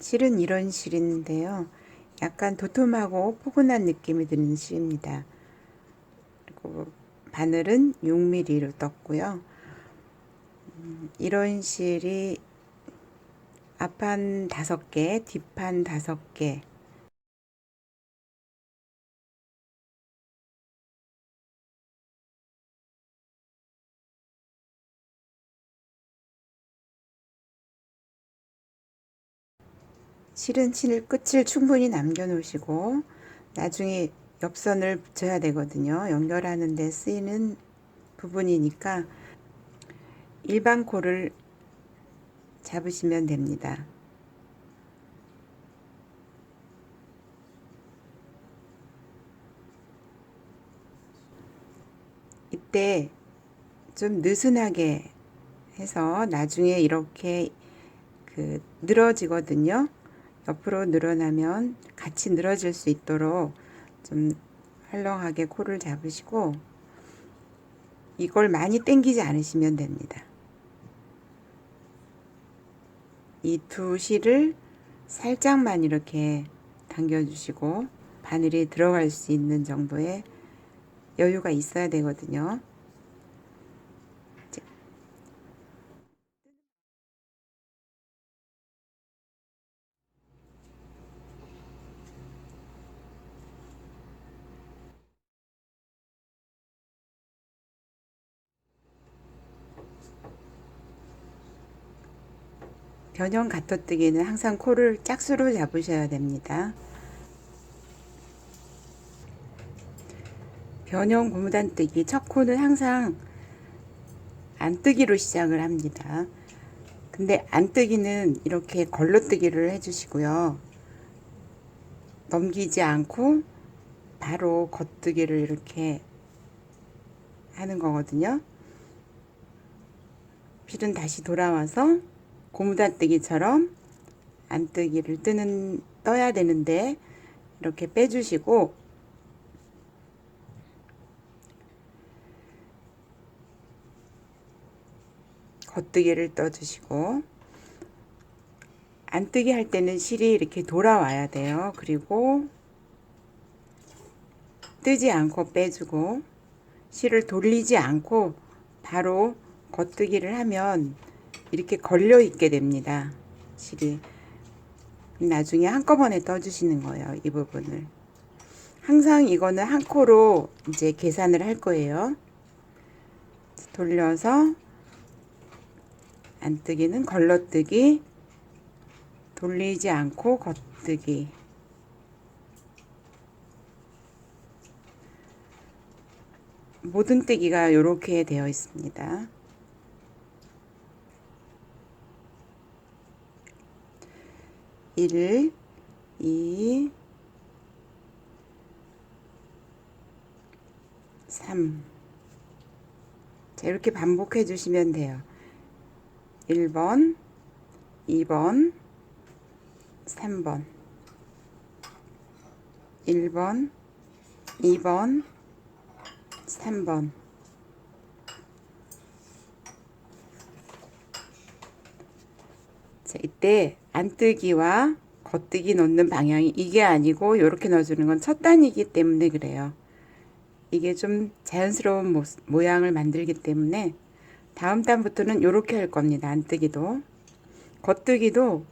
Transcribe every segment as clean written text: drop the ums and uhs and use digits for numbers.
실은 이런 실인데요. 약간 도톰하고 포근한 느낌이 드는 실입니다. 그리고 바늘은 6mm로 떴고요. 이런 실이 앞판 5개, 뒷판 5개, 실은 끝을 충분히 남겨 놓으시고 나중에 옆선을 붙여야 되거든요. 연결하는 데 쓰이는 부분이니까 일반 코를 잡으시면 됩니다. 이때 좀 느슨하게 해서 나중에 이렇게 늘어지거든요. 옆으로 늘어나면 같이 늘어질 수 있도록 좀 헐렁하게 코를 잡으시고 이걸 많이 당기지 않으시면 됩니다. 이 두 실을 살짝만 이렇게 당겨주시고 바늘이 들어갈 수 있는 정도의 여유가 있어야 되거든요. 변형 가토뜨기는 항상 코를 짝수로 잡으셔야 됩니다. 변형 고무단뜨기 첫 코는 항상 안뜨기로 시작을 합니다. 근데 안뜨기는 이렇게 걸러뜨기를 해주시고요. 넘기지 않고 바로 겉뜨기를 이렇게 하는 거거든요. 실은 다시 돌아와서 고무단뜨기처럼 안뜨기를 떠야 되는데 이렇게 빼주시고 겉뜨기를 떠주시고 안뜨기 할 때는 실이 이렇게 돌아와야 돼요. 그리고 뜨지 않고 빼주고 실을 돌리지 않고 바로 겉뜨기를 하면 이렇게 걸려 있게 됩니다. 실이 나중에 한꺼번에 떠주시는 거예요. 이 부분을 항상 이거는 한 코로 이제 계산을 할 거예요. 돌려서 안뜨기는 걸러뜨기, 돌리지 않고 겉뜨기. 모든 뜨기가 이렇게 되어 있습니다. 일, 2, 3. 자, 이렇게 반복해 주시면 돼요. 1번, 2번, 3번, 1번, 2번, 3번. 자, 이때 안뜨기와 겉뜨기 넣는 방향이 이게 아니고 이렇게 넣어주는 건 첫 단이기 때문에 그래요. 이게 좀 자연스러운 모양을 만들기 때문에 다음 단부터는 이렇게 할 겁니다. 안뜨기도 겉뜨기도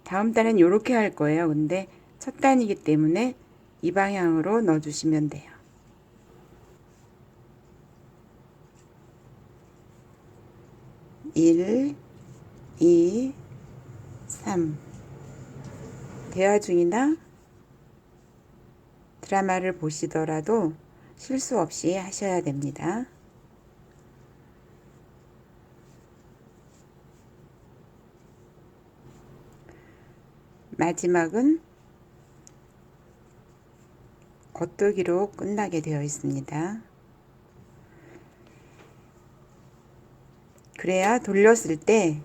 다음 단은 이렇게 할 거예요. 근데 첫 단이기 때문에 이 방향으로 넣어주시면 돼요. 1, 2, 3. 대화 중이나 드라마를 보시더라도 실수 없이 하셔야 됩니다. 마지막은 겉뜨기로 끝나게 되어 있습니다. 그래야 돌렸을 때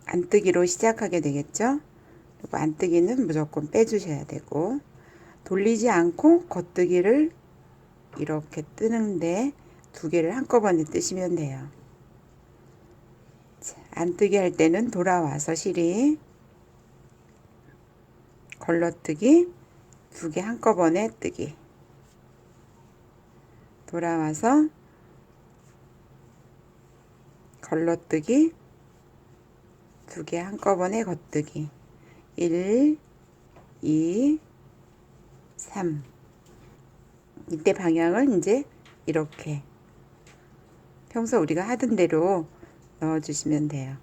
안뜨기로 시작하게 되겠죠. 그리고 안뜨기는 무조건 빼주셔야 되고 돌리지 않고 겉뜨기를 이렇게 뜨는데 두 개를 한꺼번에 뜨시면 돼요. 자, 안뜨기 할 때는 돌아와서 실이 걸러뜨기, 두 개 한꺼번에 뜨기. 돌아와서 걸러뜨기, 두 개 한꺼번에 겉뜨기. 1, 2, 3. 이때 방향을 이제 이렇게 평소 우리가 하던 대로 넣어주시면 돼요.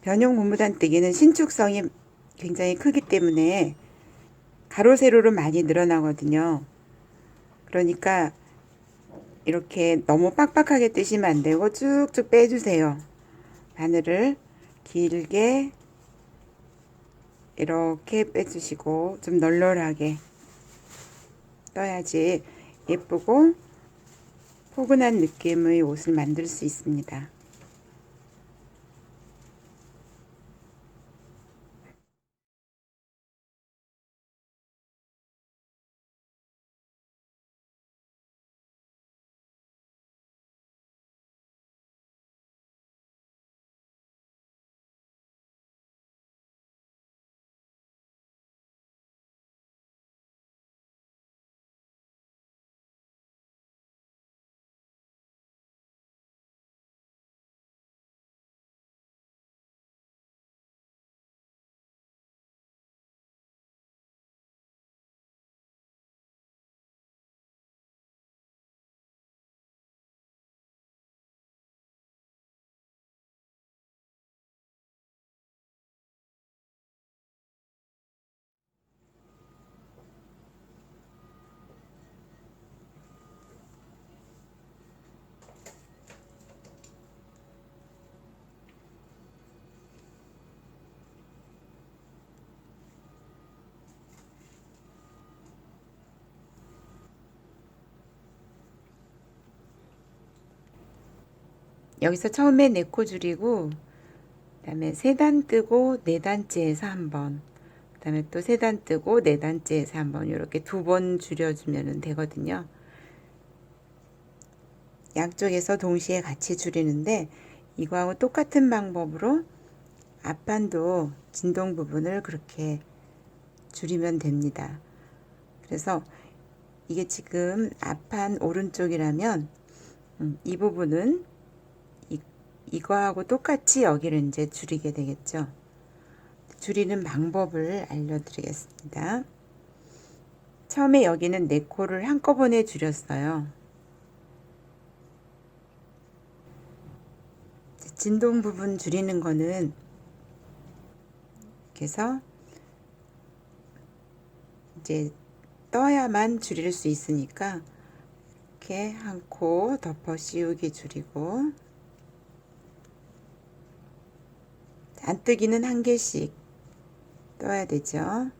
변형 고무단뜨기는 신축성이 굉장히 크기 때문에 가로 세로로 많이 늘어나거든요. 그러니까 이렇게 너무 빡빡하게 뜨시면 안 되고 쭉쭉 빼주세요. 바늘을 길게 이렇게 빼주시고 좀 널널하게 떠야지 예쁘고 포근한 느낌의 옷을 만들 수 있습니다. 여기서 처음에 4코 줄이고 그다음에 3단 뜨고 4단째에서 한번, 그다음에 또 3단 뜨고 4단째에서 한번 이렇게 2번 줄여주면 되거든요. 양쪽에서 동시에 같이 줄이는데 이거하고 똑같은 방법으로 앞판도 진동 부분을 그렇게 줄이면 됩니다. 그래서 이게 지금 앞판 오른쪽이라면 이 부분은 이거하고 똑같이 여기를 이제 줄이게 되겠죠. 줄이는 방법을 알려드리겠습니다. 처음에 여기는 4코를 한꺼번에 줄였어요. 진동 부분 줄이는 거는 그래서 이제 떠야만 줄일 수 있으니까 이렇게 한 코 덮어 씌우기 줄이고, 안뜨기는 한 개씩 떠야 되죠.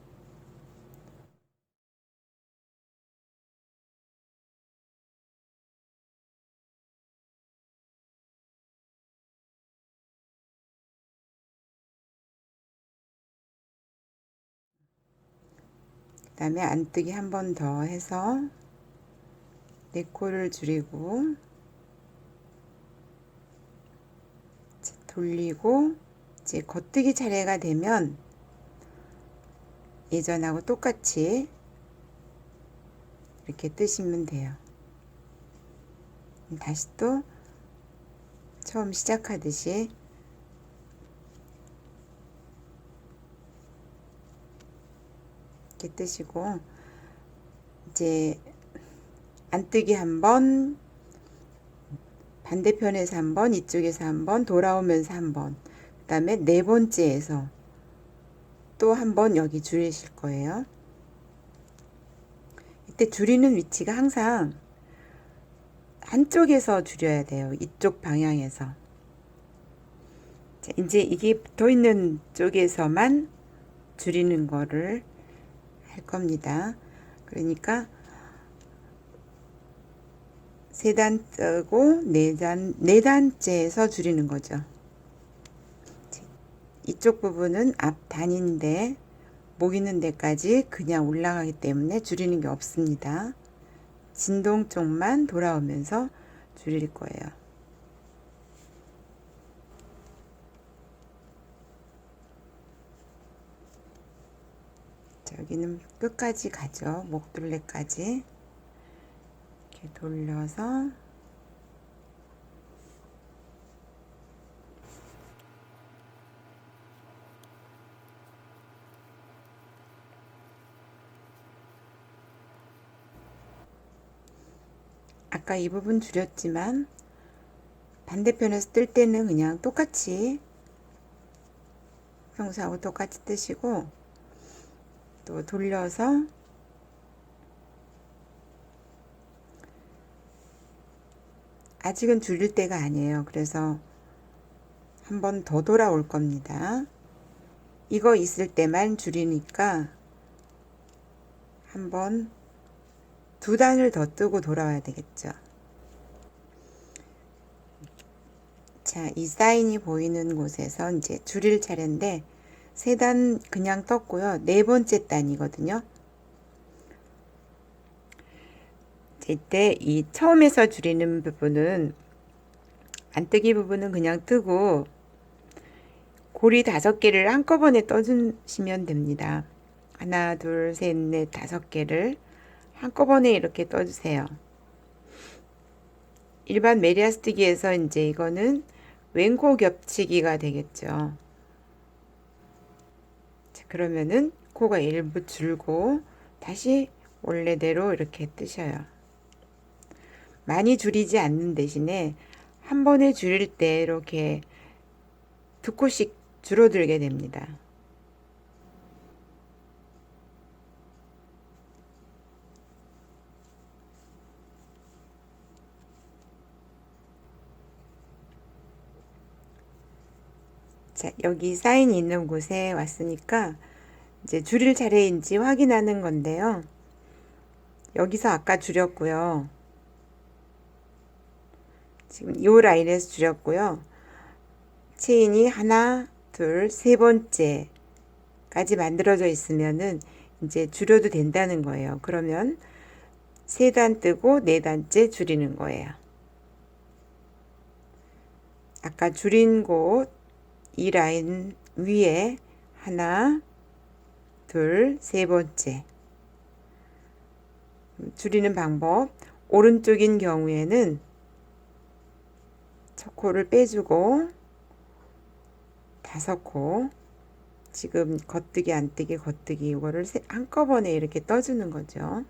그 다음에 안뜨기 한 번 더 해서 4코를 줄이고 돌리고, 이제 겉뜨기 차례가 되면 예전하고 똑같이 이렇게 뜨시면 돼요. 다시 또 처음 시작하듯이 이렇게 뜨시고, 이제 안뜨기 한 번, 반대편에서 한 번, 이쪽에서 한 번, 돌아오면서 한 번, 그 다음에 4번째에서 또 한 번 여기 줄이실 거예요. 이때 줄이는 위치가 항상 한쪽에서 줄여야 돼요. 이쪽 방향에서. 자, 이제 이게 붙어 있는 쪽에서만 줄이는 거를 할 겁니다. 그러니까 3단 뜨고 4단째에서 줄이는 거죠. 이쪽 부분은 앞 단인데 목 있는 데까지 그냥 올라가기 때문에 줄이는 게 없습니다. 진동 쪽만 돌아오면서 줄일 거예요. 여기는 끝까지 가죠. 목둘레까지 이렇게 돌려서 아까 이 부분 줄였지만 반대편에서 뜰 때는 그냥 똑같이 평소하고 똑같이 뜨시고 또 돌려서 아직은 줄일 때가 아니에요. 그래서 한 번 더 돌아올 겁니다. 이거 있을 때만 줄이니까 한번 두 단을 더 뜨고 돌아와야 되겠죠. 자, 이 사인이 보이는 곳에서 이제 줄일 차례인데 세 단 그냥 떴고요. 네 번째 단이거든요. 이때 이 처음에서 줄이는 부분은 안뜨기 부분은 그냥 뜨고 고리 5개를 한꺼번에 떠주시면 됩니다. 하나, 둘, 셋, 넷, 5개를 한꺼번에 이렇게 떠주세요. 일반 메리아스뜨기에서 이제 이거는 왼코 겹치기가 되겠죠. 자, 그러면은 코가 일부 줄고 다시 원래대로 이렇게 뜨셔요. 많이 줄이지 않는 대신에 한 번에 줄일 때 이렇게 2코씩 줄어들게 됩니다. 자, 여기 사인이 있는 곳에 왔으니까 이제 줄일 차례인지 확인하는 건데요. 여기서 아까 줄였고요. 지금 이 라인에서 줄였고요. 체인이 하나, 둘, 세 번째까지 만들어져 있으면은 이제 줄여도 된다는 거예요. 그러면 3단 뜨고 4단째 줄이는 거예요. 아까 줄인 곳 이 라인 위에 하나, 둘, 세 번째 줄이는 방법. 오른쪽인 경우에는 첫 코를 빼주고 5코, 지금 겉뜨기 안뜨기 겉뜨기 이거를 한꺼번에 이렇게 떠주는 거죠.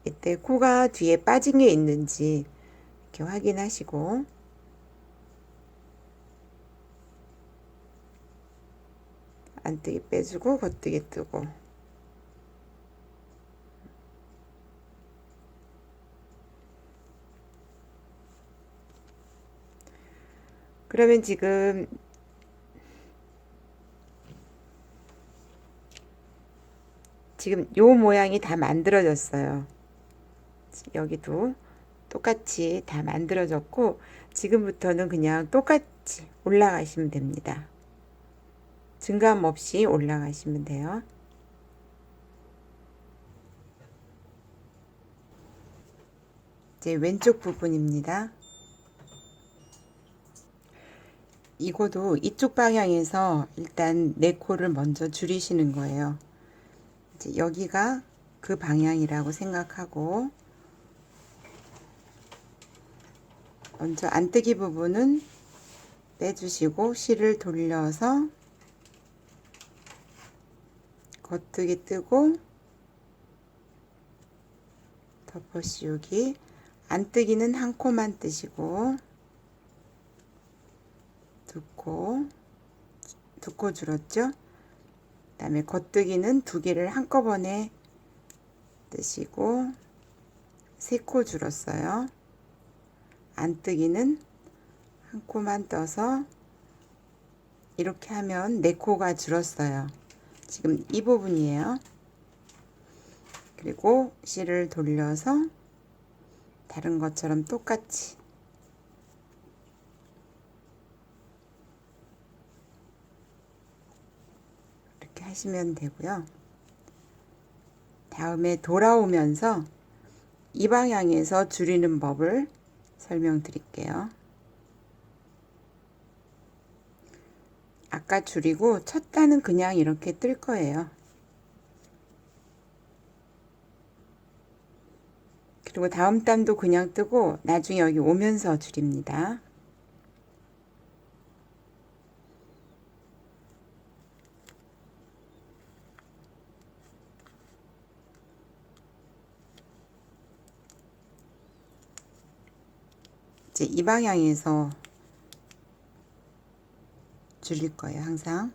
이때 코가 뒤에 빠진 게 있는지 이렇게 확인하시고 안뜨기 빼주고 겉뜨기 뜨고 그러면 지금 요 모양이 다 만들어졌어요. 여기도 똑같이 다 만들어졌고 지금부터는 그냥 똑같이 올라가시면 됩니다. 증감 없이 올라가시면 돼요. 이제 왼쪽 부분입니다. 이거도 이쪽 방향에서 일단 4코를 먼저 줄이시는 거예요. 이제 여기가 그 방향이라고 생각하고 먼저 안뜨기 부분은 빼주시고 실을 돌려서 겉뜨기 뜨고 덮어 씌우기. 안뜨기는 한 코만 뜨시고 두 코 줄었죠. 그 다음에 겉뜨기는 2개를 한꺼번에 뜨시고 3코 줄었어요. 안뜨기는 한 코만 떠서 이렇게 하면 4코가 줄었어요. 지금 이 부분이에요. 그리고 실을 돌려서 다른 것처럼 똑같이 이렇게 하시면 되고요. 다음에 돌아오면서 이 방향에서 줄이는 법을 설명드릴게요. 아까 줄이고 첫 단은 그냥 이렇게 뜰 거예요. 그리고 다음 단도 그냥 뜨고 나중에 여기 오면서 줄입니다. 이제 이 방향에서 줄일 거예요, 항상.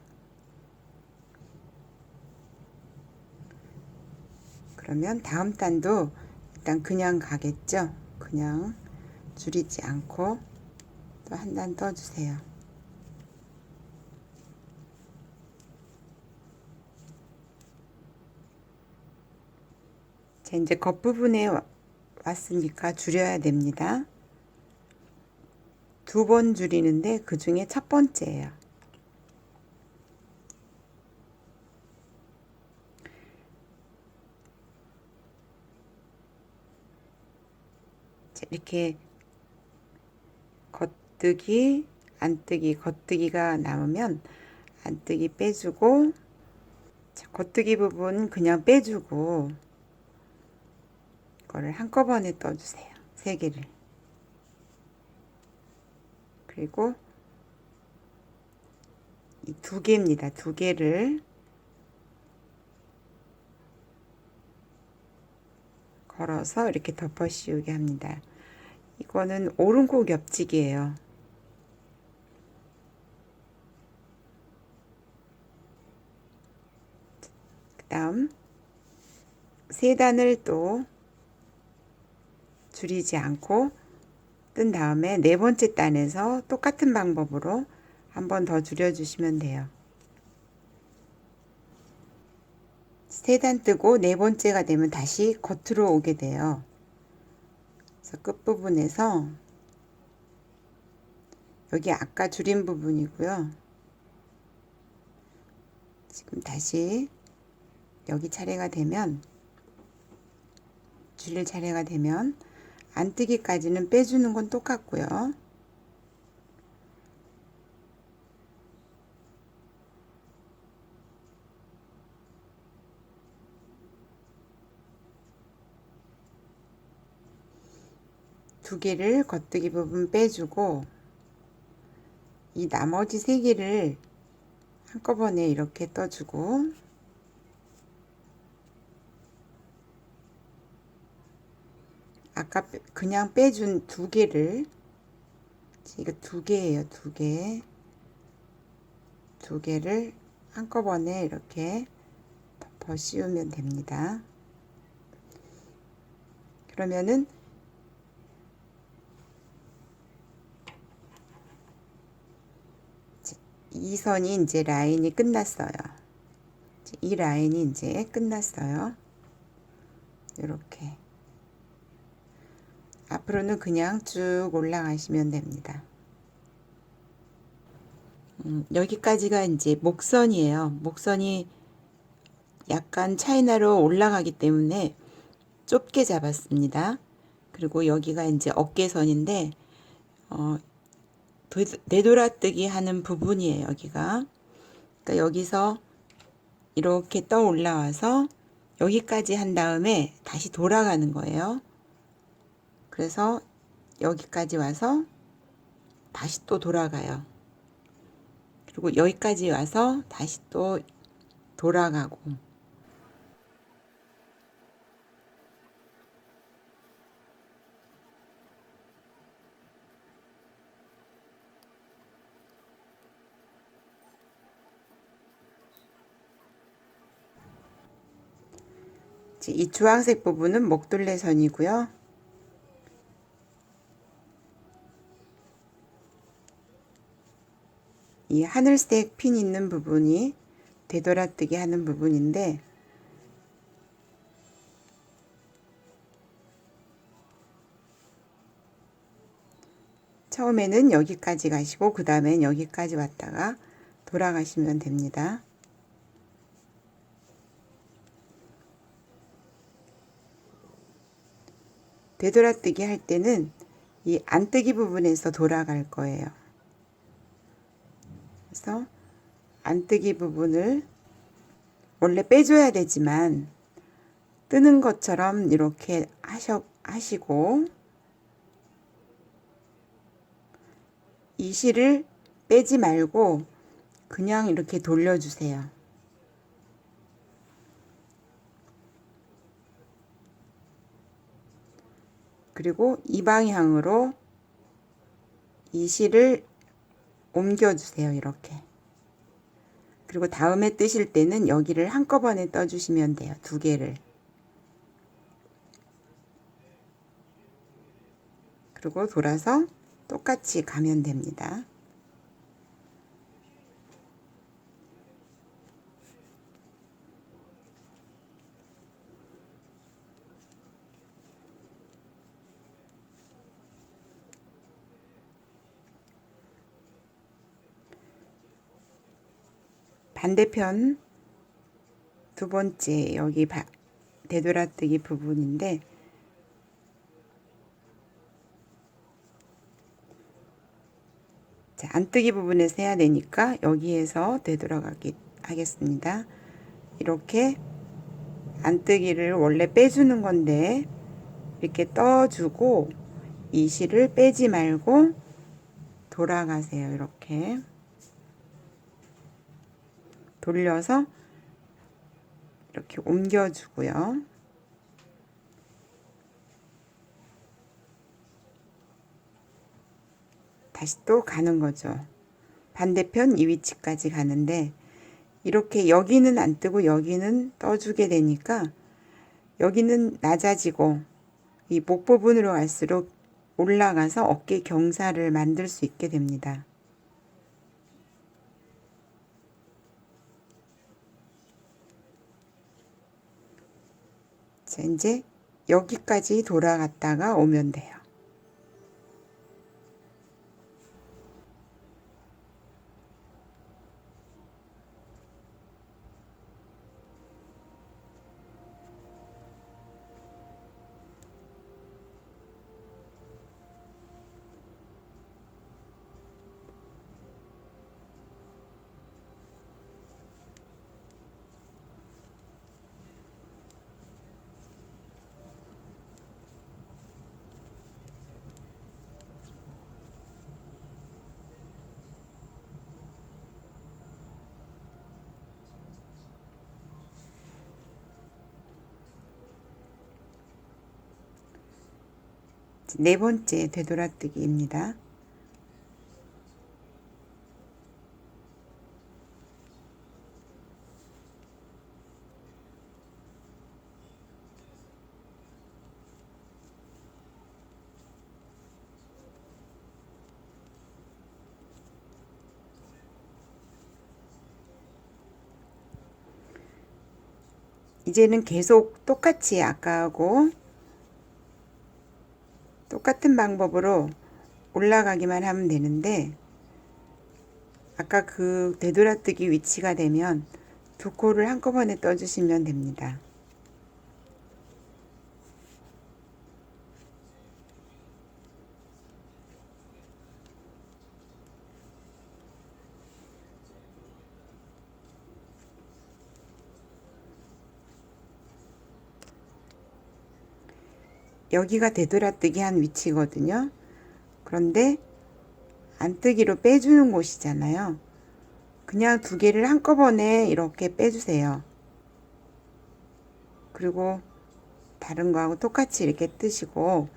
그러면 다음 단도 일단 그냥 가겠죠? 그냥 줄이지 않고 또 한 단 떠주세요. 자, 이제 겉부분에 왔으니까 줄여야 됩니다. 2번 줄이는데 그 중에 첫 번째예요. 자, 이렇게 겉뜨기, 안뜨기, 겉뜨기가 남으면 안뜨기 빼주고, 자, 겉뜨기 부분 그냥 빼주고 이거를 한꺼번에 떠주세요. 3개를. 그리고 이 2개입니다. 2개를 걸어서 이렇게 덮어 씌우게 합니다. 이거는 오른코 겹치기예요. 그 다음 3단을 또 줄이지 않고 뜬 다음에 4번째 단에서 똑같은 방법으로 한 번 더 줄여주시면 돼요. 3단 뜨고 4번째가 되면 다시 겉으로 오게 돼요. 그래서 끝부분에서 여기 아까 줄인 부분이고요. 지금 다시 여기 차례가 되면 줄일 차례가 되면 안뜨기까지는 빼주는 건 똑같고요. 두 개를 겉뜨기 부분 빼주고 이 나머지 3개를 한꺼번에 이렇게 떠주고 아까 그냥 빼준 2개를 이거 2개예요. 2개 2개를 한꺼번에 이렇게 덮어 씌우면 됩니다. 그러면은 이 선이 이제 라인이 끝났어요. 이 라인이 이제 끝났어요. 이렇게 앞으로는 그냥 쭉 올라가시면 됩니다. 여기까지가 이제 목선이에요. 목선이 약간 차이나로 올라가기 때문에 좁게 잡았습니다. 그리고 여기가 이제 어깨선인데 되돌아뜨기 하는 부분이에요. 여기가. 그러니까 여기서 이렇게 떠 올라와서 여기까지 한 다음에 다시 돌아가는 거예요. 그래서 여기까지 와서 다시 또 돌아가요. 그리고 여기까지 와서 다시 또 돌아가고 이 주황색 부분은 목둘레선이고요. 이 하늘색 핀 있는 부분이 되돌아뜨기 하는 부분인데 처음에는 여기까지 가시고 그 다음엔 여기까지 왔다가 돌아가시면 됩니다. 되돌아뜨기 할 때는 이 안뜨기 부분에서 돌아갈 거예요. 그래서 안뜨기 부분을 원래 빼줘야 되지만 뜨는 것처럼 이렇게 하시고 이 실을 빼지 말고 그냥 이렇게 돌려주세요. 그리고 이 방향으로 이 실을 옮겨주세요. 이렇게. 그리고 다음에 뜨실 때는 여기를 한꺼번에 떠주시면 돼요. 두 개를. 그리고 돌아서 똑같이 가면 됩니다. 반대편 두 번째 여기 되돌아뜨기 부분인데 자, 안뜨기 부분에서 해야 되니까 여기에서 되돌아가기 하겠습니다. 이렇게 안뜨기를 원래 빼주는 건데 이렇게 떠주고 이 실을 빼지 말고 돌아가세요. 이렇게 돌려서 이렇게 옮겨주고요. 다시 또 가는 거죠. 반대편 이 위치까지 가는데 이렇게 여기는 안 뜨고 여기는 떠주게 되니까 여기는 낮아지고 이 목 부분으로 갈수록 올라가서 어깨 경사를 만들 수 있게 됩니다. 자, 이제 여기까지 돌아갔다가 오면 돼요. 네 번째 되돌아뜨기입니다. 이제는 계속 똑같이 아까하고 똑같은 방법으로 올라가기만 하면 되는데 아까 그 되돌아뜨기 위치가 되면 두 코를 한꺼번에 떠주시면 됩니다. 여기가 되돌아뜨기 한 위치거든요. 그런데 안뜨기로 빼주는 곳이잖아요. 그냥 두 개를 한꺼번에 이렇게 빼주세요. 그리고 다른 거하고 똑같이 이렇게 뜨시고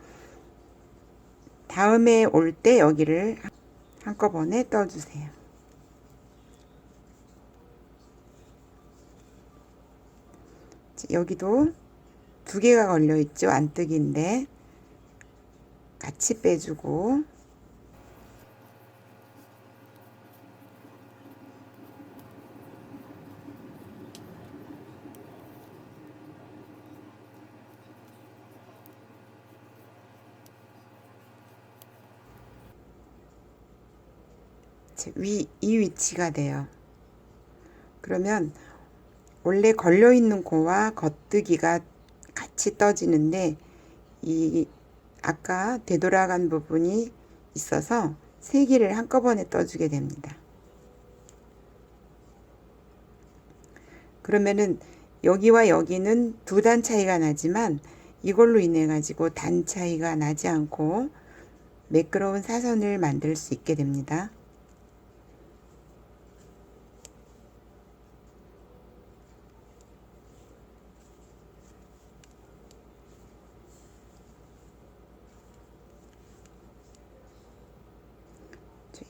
다음에 올 때 여기를 한꺼번에 떠주세요. 여기도 두 개가 걸려 있죠. 안뜨기인데 같이 빼주고 이 위치가 돼요. 그러면 원래 걸려 있는 코와 겉뜨기가 같이 떠지는데 이 아까 되돌아간 부분이 있어서 세 개를 한꺼번에 떠주게 됩니다. 그러면은 여기와 여기는 두 단 차이가 나지만 이걸로 인해 가지고 단 차이가 나지 않고 매끄러운 사선을 만들 수 있게 됩니다.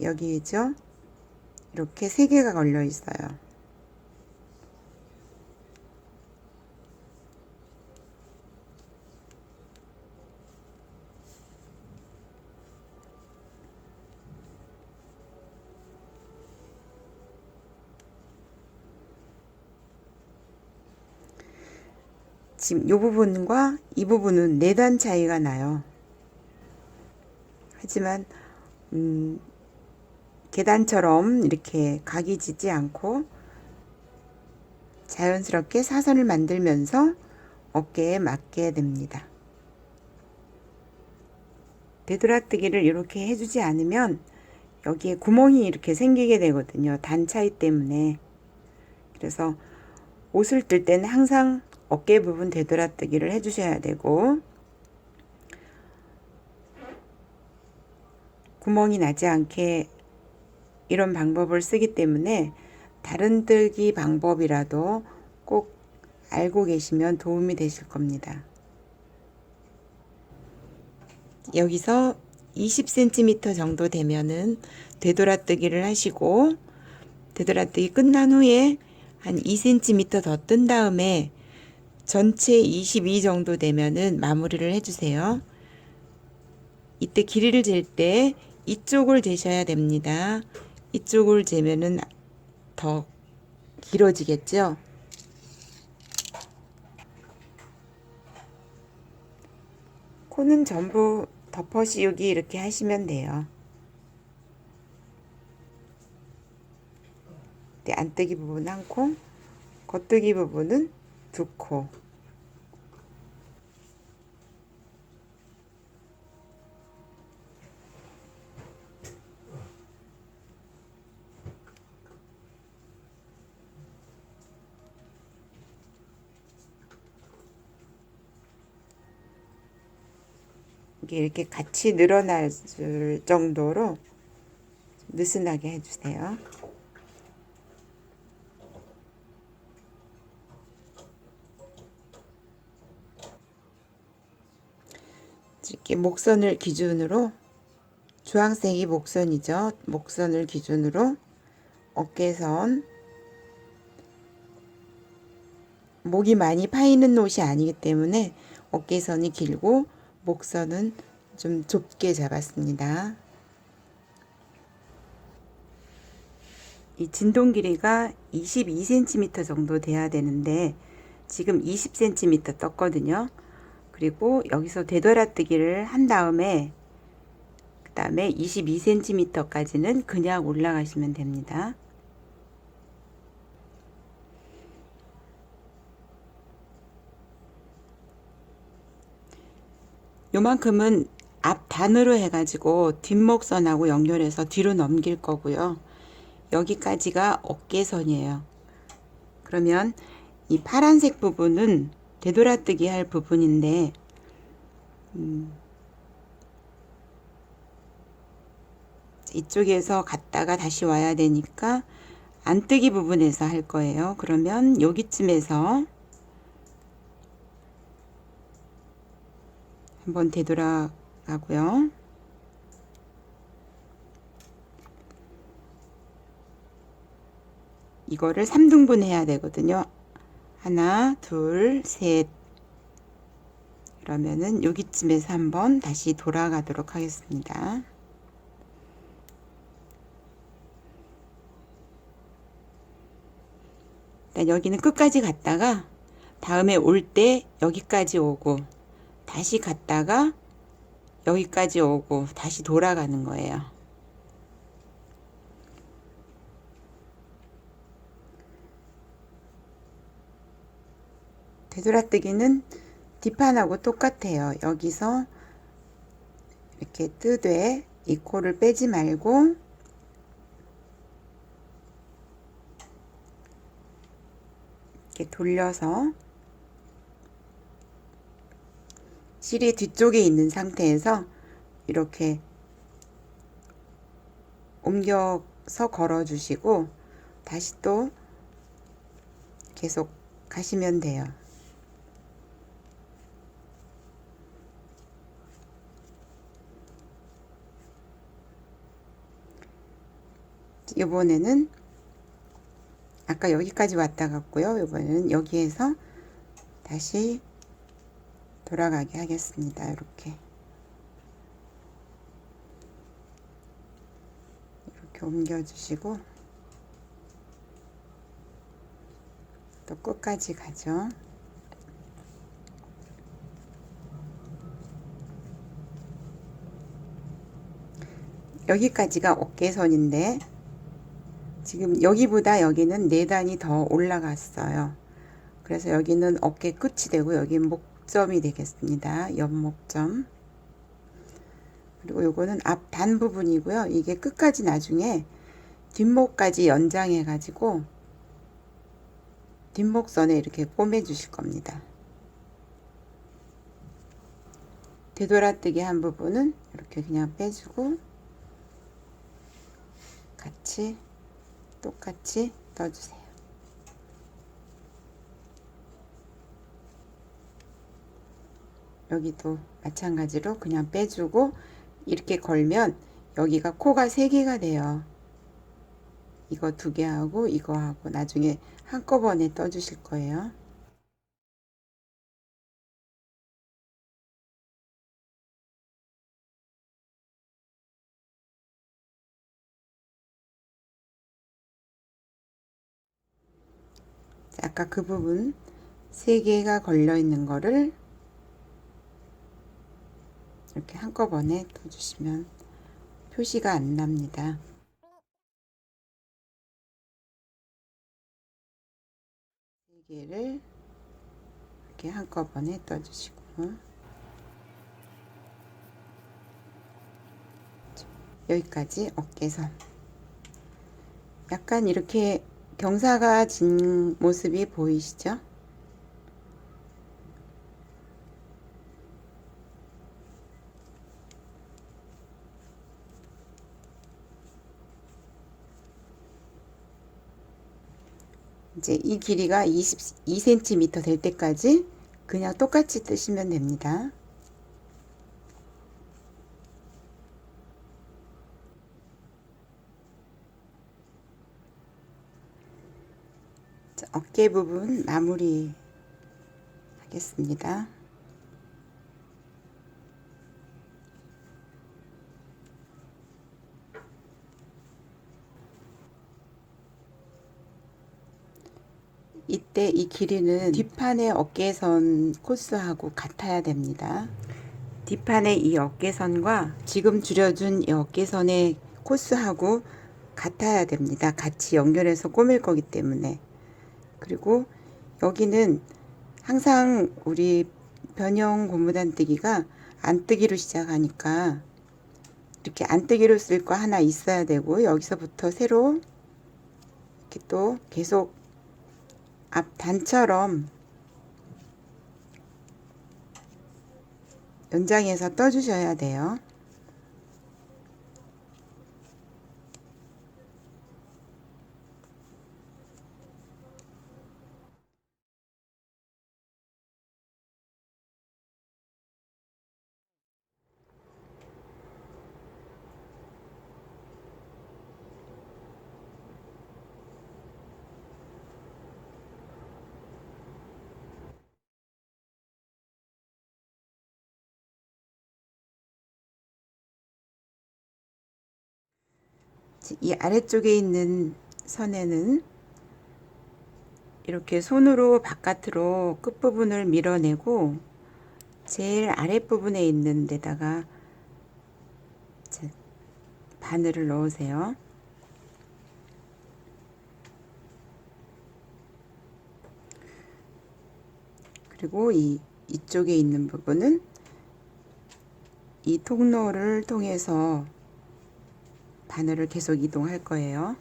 여기죠? 이렇게 세 개가 걸려 있어요. 지금 이 부분과 이 부분은 4단 차이가 나요. 하지만 계단처럼 이렇게 각이 지지 않고 자연스럽게 사선을 만들면서 어깨에 맞게 됩니다. 되돌아뜨기를 이렇게 해주지 않으면 여기에 구멍이 이렇게 생기게 되거든요. 단 차이 때문에. 그래서 옷을 뜰 때는 항상 어깨 부분 되돌아뜨기를 해주셔야 되고, 구멍이 나지 않게 이런 방법을 쓰기 때문에 다른 뜨기 방법이라도 꼭 알고 계시면 도움이 되실 겁니다. 여기서 20cm 정도 되면은 되돌아뜨기를 하시고, 되돌아뜨기 끝난 후에 한 2cm 더 뜬 다음에 전체 22 정도 되면은 마무리를 해주세요. 이때 길이를 잴 때 이쪽을 재셔야 됩니다. 이쪽을 재면은 더 길어지겠죠? 코는 전부 덮어 씌우기 이렇게 하시면 돼요. 안뜨기 부분 한 코, 겉뜨기 부분은 2코. 이게 이렇게 같이 늘어날 정도로 느슨하게 해주세요. 이렇게 목선을 기준으로, 주황색이 목선이죠. 목선을 기준으로 어깨선, 목이 많이 파이는 옷이 아니기 때문에 어깨선이 길고 목선은 좀 좁게 잡았습니다. 이 진동 길이가 22cm 정도 돼야 되는데 지금 20cm 떴거든요. 그리고 여기서 되돌아뜨기를 한 다음에 그 다음에 22cm까지는 그냥 올라가시면 됩니다. 요만큼은 앞 단으로 해가지고 뒷목선하고 연결해서 뒤로 넘길 거고요. 여기까지가 어깨선이에요. 그러면 이 파란색 부분은 되돌아뜨기 할 부분인데 이쪽에서 갔다가 다시 와야 되니까 안뜨기 부분에서 할 거예요. 그러면 여기쯤에서 한번 되돌아가고요. 이거를 3등분 해야 되거든요. 하나, 둘, 셋. 그러면은 여기쯤에서 한번 다시 돌아가도록 하겠습니다. 일단 여기는 끝까지 갔다가 다음에 올 때 여기까지 오고 다시 갔다가 여기까지 오고 다시 돌아가는 거예요. 되돌아뜨기는 뒷판하고 똑같아요. 여기서 이렇게 뜨되 이 코를 빼지 말고 이렇게 돌려서 실이 뒤쪽에 있는 상태에서 이렇게 옮겨서 걸어 주시고 다시 또 계속 가시면 돼요. 이번에는 아까 여기까지 왔다 갔고요. 이번에는 여기에서 다시 돌아가게 하겠습니다. 이렇게 옮겨 주시고 또 끝까지 가죠. 여기까지가 어깨선인데 지금 여기보다 여기는 4단이 더 올라갔어요. 그래서 여기는 어깨 끝이 되고 여기는 목점이 되겠습니다. 옆목점. 그리고 요거는 앞 단 부분이고요. 이게 끝까지 나중에 뒷목까지 연장해 가지고 뒷목선에 이렇게 꿰매 주실 겁니다. 되돌아뜨기 한 부분은 이렇게 그냥 빼주고 같이 똑같이 떠주세요. 여기도 마찬가지로 그냥 빼주고 이렇게 걸면 여기가 코가 3개가 돼요. 이거 2개 하고 이거 하고 나중에 한꺼번에 떠주실 거예요. 자, 아까 그 부분 3개가 걸려 있는 거를 이렇게 한꺼번에 떠주시면 표시가 안 납니다. 세 개를 이렇게 한꺼번에 떠주시고 여기까지 어깨선. 약간 이렇게 경사가 진 모습이 보이시죠? 이제 이 길이가 22cm 될 때까지 그냥 똑같이 뜨시면 됩니다. 자, 어깨 부분 마무리 하겠습니다. 이때 이 길이는 뒷판의 어깨선 코스하고 같아야 됩니다. 뒷판의 이 어깨선과 지금 줄여준 이 어깨선의 코스하고 같아야 됩니다. 같이 연결해서 꼬맬 거기 때문에. 그리고 여기는 항상 우리 변형 고무단뜨기가 안뜨기로 시작하니까 이렇게 안뜨기로 쓸 거 하나 있어야 되고 여기서부터 새로 이렇게 또 계속 앞 단처럼 연장해서 떠주셔야 돼요. 이 아래쪽에 있는 선에는 이렇게 손으로 바깥으로 끝부분을 밀어내고 제일 아랫부분에 있는 데다가 바늘을 넣으세요. 그리고 이쪽에 있는 부분은 이 통로를 통해서 바늘을 계속 이동할 거예요.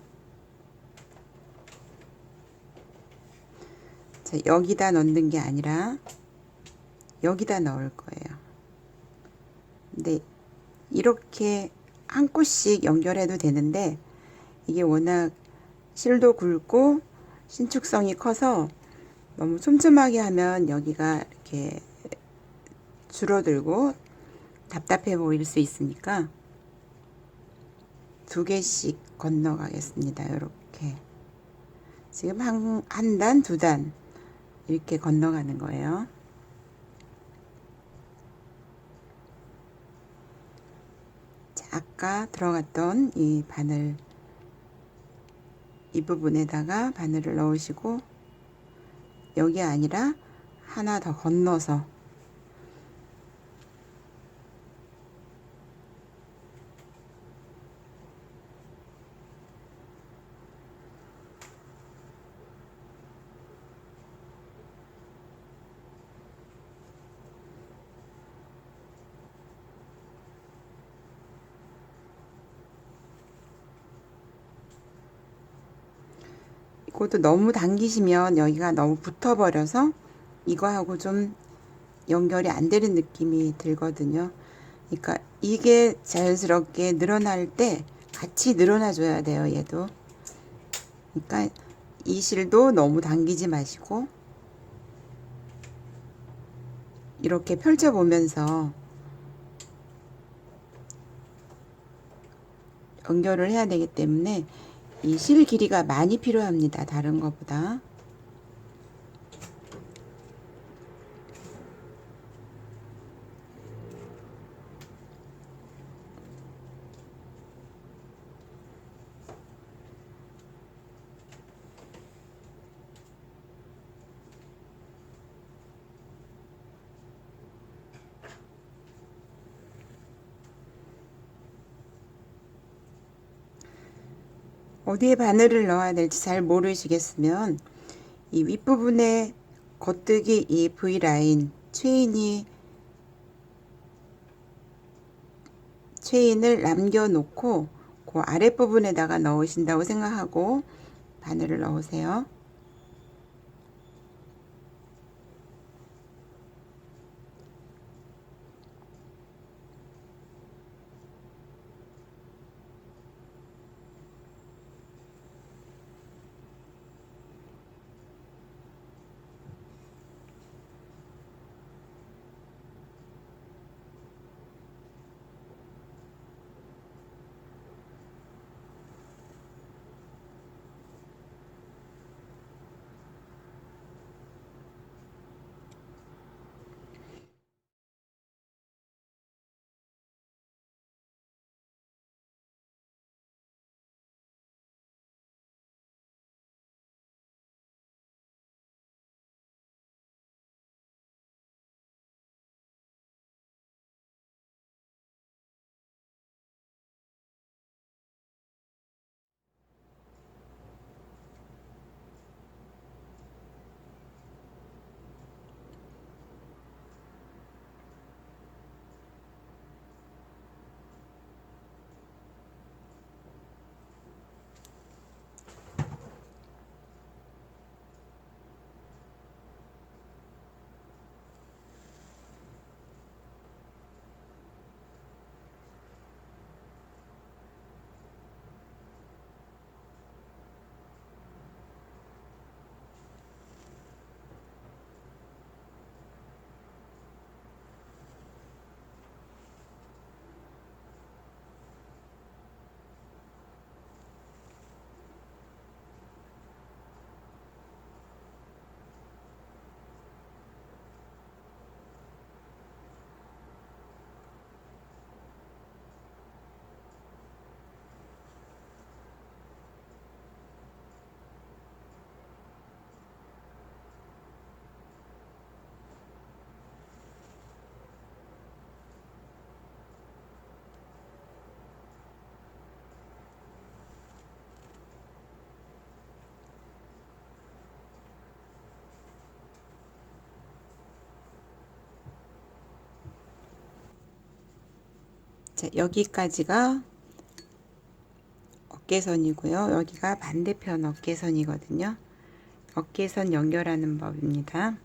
자, 여기다 넣는 게 아니라 여기다 넣을 거예요. 근데 이렇게 한 꽂씩 연결해도 되는데 이게 워낙 실도 굵고 신축성이 커서 너무 촘촘하게 하면 여기가 이렇게 줄어들고 답답해 보일 수 있으니까 두 개씩 건너가겠습니다. 이렇게 지금 한 단, 두 단 이렇게 건너가는 거예요. 자, 아까 들어갔던 이 바늘 이 부분에다가 바늘을 넣으시고 여기 아니라 하나 더 건너서 이것도 너무 당기시면 여기가 너무 붙어버려서 이거하고 좀 연결이 안 되는 느낌이 들거든요. 그러니까 이게 자연스럽게 늘어날 때 같이 늘어나 줘야 돼요. 얘도. 그러니까 이 실도 너무 당기지 마시고 이렇게 펼쳐 보면서 연결을 해야 되기 때문에 이 실 길이가 많이 필요합니다. 다른 것보다. 어디에 바늘을 넣어야 될지 잘 모르시겠으면 이 윗부분에 겉뜨기 이 V라인 체인을 남겨 놓고 그 아랫부분에다가 넣으신다고 생각하고 바늘을 넣으세요. 자, 여기까지가 어깨선이고요. 여기가 반대편 어깨선이거든요. 어깨선 연결하는 법입니다.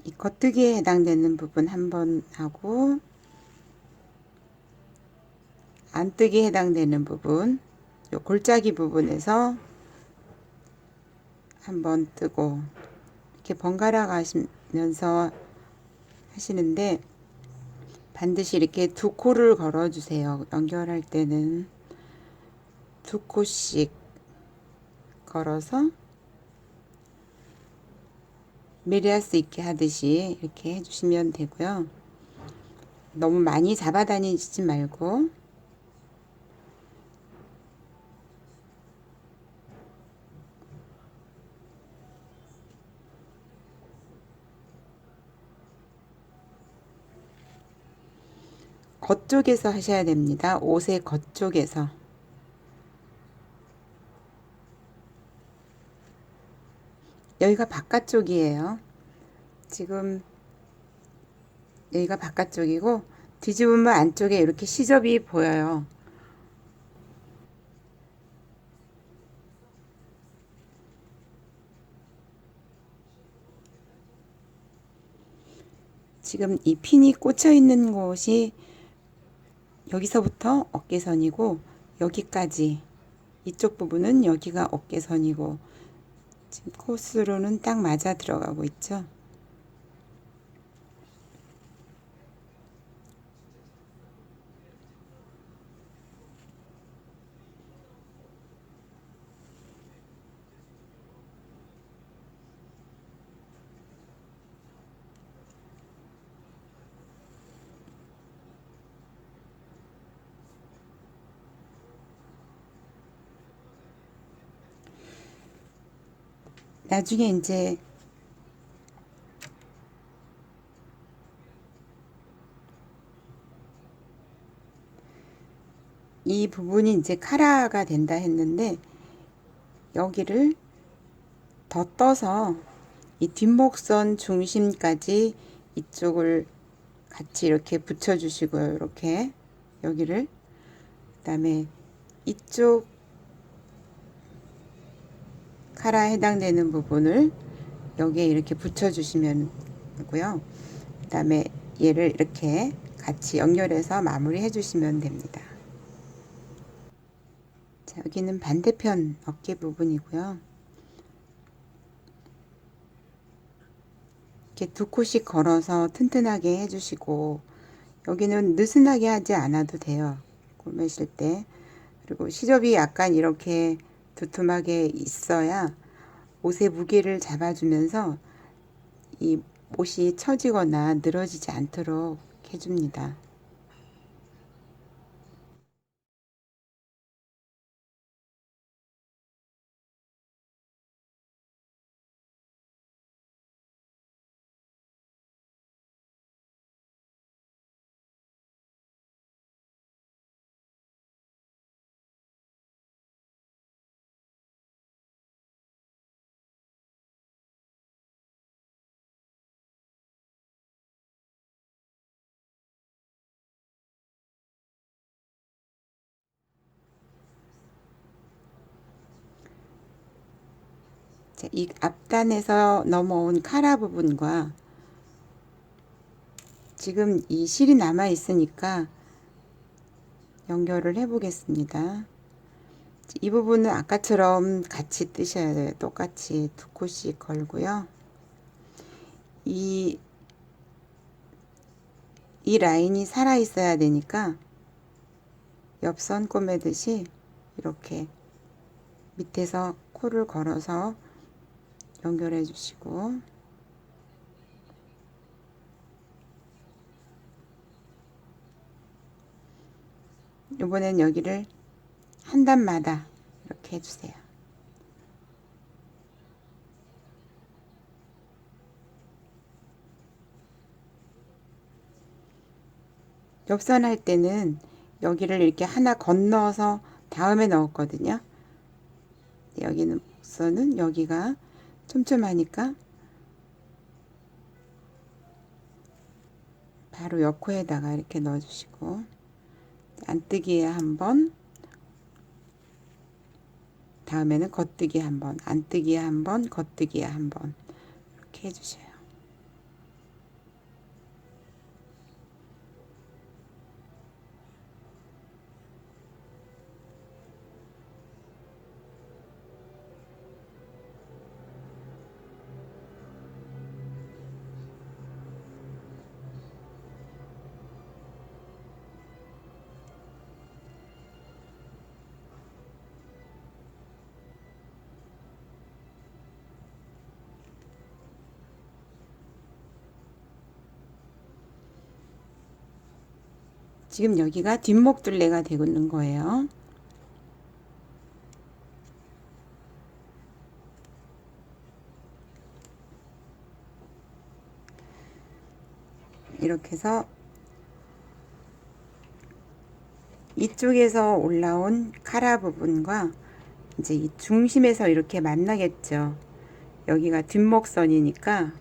이 겉뜨기에 해당되는 부분 한 번 하고, 안뜨기에 해당되는 부분, 요 골짜기 부분에서 한 번 뜨고, 이렇게 번갈아 가시면서 하시는데, 반드시 이렇게 두 코를 걸어 주세요. 연결할 때는 두 코씩 걸어서 메리하스 있게 하듯이 이렇게 해주시면 되고요. 너무 많이 잡아다니지 말고 겉쪽에서 하셔야 됩니다. 옷의 겉쪽에서. 여기가 바깥쪽이에요. 지금 여기가 바깥쪽이고 뒤집으면 안쪽에 이렇게 시접이 보여요. 지금 이 핀이 꽂혀 있는 곳이 여기서부터 어깨선이고 여기까지 이쪽 부분은 여기가 어깨선이고 지금 코스로는 딱 맞아 들어가고 있죠. 나중에 이제 이 부분이 이제 카라가 된다 했는데 여기를 더 떠서 이 뒷목선 중심까지 이쪽을 같이 이렇게 붙여 주시고요. 이렇게 여기를 그다음에 이쪽 카라에 해당되는 부분을 여기에 이렇게 붙여 주시면 되고요. 그다음에 얘를 이렇게 같이 연결해서 마무리해 주시면 됩니다. 자, 여기는 반대편 어깨 부분이고요. 이렇게 두 코씩 걸어서 튼튼하게 해주시고, 여기는 느슨하게 하지 않아도 돼요. 꼬매실 때. 그리고 시접이 약간 이렇게 두툼하게 있어야 옷의 무게를 잡아주면서 이 옷이 처지거나 늘어지지 않도록 해줍니다. 자, 이 앞단에서 넘어온 카라 부분과 지금 이 실이 남아 있으니까 연결을 해 보겠습니다. 이 부분은 아까처럼 같이 뜨셔야 돼요. 똑같이 두 코씩 걸고요. 이, 이 라인이 살아 있어야 되니까 옆선 꼬매듯이 이렇게 밑에서 코를 걸어서 연결해 주시고, 이번엔 여기를 한 단마다 이렇게 해주세요. 옆선 할 때는 여기를 이렇게 하나 건너서 다음에 넣었거든요. 여기는 목선은 여기가 촘촘하니까 바로 옆코에다가 이렇게 넣어주시고, 안뜨기에 한번, 다음에는 겉뜨기 한번, 안뜨기에 한번, 겉뜨기에 한번 이렇게 해주셔요. 지금 여기가 뒷목 둘레가 되고 있는 거예요. 이렇게 해서 이쪽에서 올라온 카라 부분과 이제 이 중심에서 이렇게 만나겠죠. 여기가 뒷목선이니까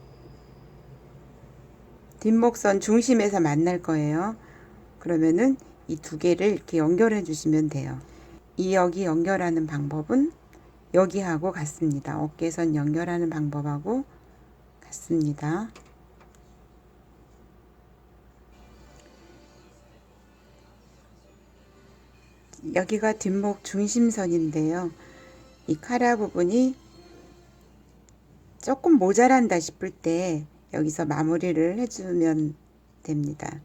뒷목선 중심에서 만날 거예요. 그러면은 이 두 개를 이렇게 연결해 주시면 돼요. 이 여기 연결하는 방법은 여기하고 같습니다. 어깨선 연결하는 방법하고 같습니다. 여기가 뒷목 중심선인데요. 이 카라 부분이 조금 모자란다 싶을 때 여기서 마무리를 해주면 됩니다.